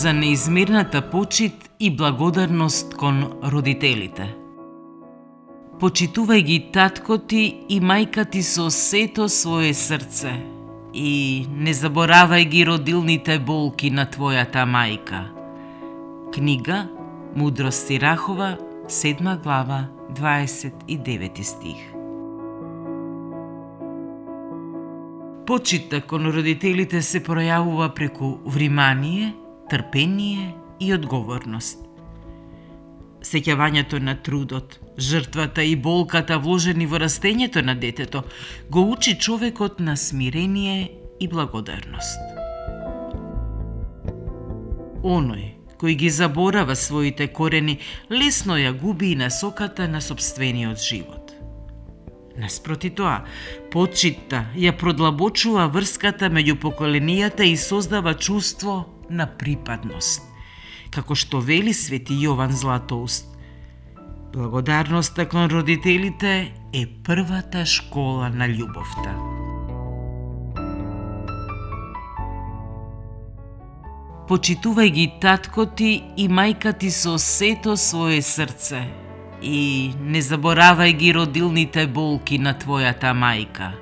за неизмерната почит и благодарност кон родителите. Почитувај ги татко ти и мајка ти со сето свое срце и не заборавај ги родилните болки на твојата мајка. Книга Мудрост Сирахова, 7 глава, 29 стих. Почитта кон родителите се пројавува преку внимание, трпение и одговорност. Сеќавањето на трудот, жртвата и болката вложени во растењето на детето го учи човекот на смирение и благодарност. Оној кој ги заборава своите корени, лесно ја губи и насоката на сопствениот живот. Наспроти тоа, почитта ја продлабочува врската меѓу поколенијата и создава чувство на припадност. Како што вели свети Јован Златоуст, благодарноста кон родителите е првата школа на љубовта. Почитувај ги татко ти и мајка ти со сето свое срце и не заборавај ги родилните болки на твојата мајка.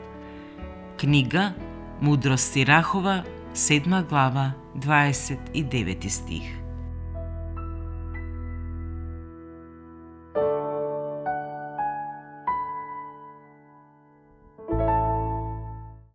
Книга Мудрост Сирахова, 7 глава, 29 стих.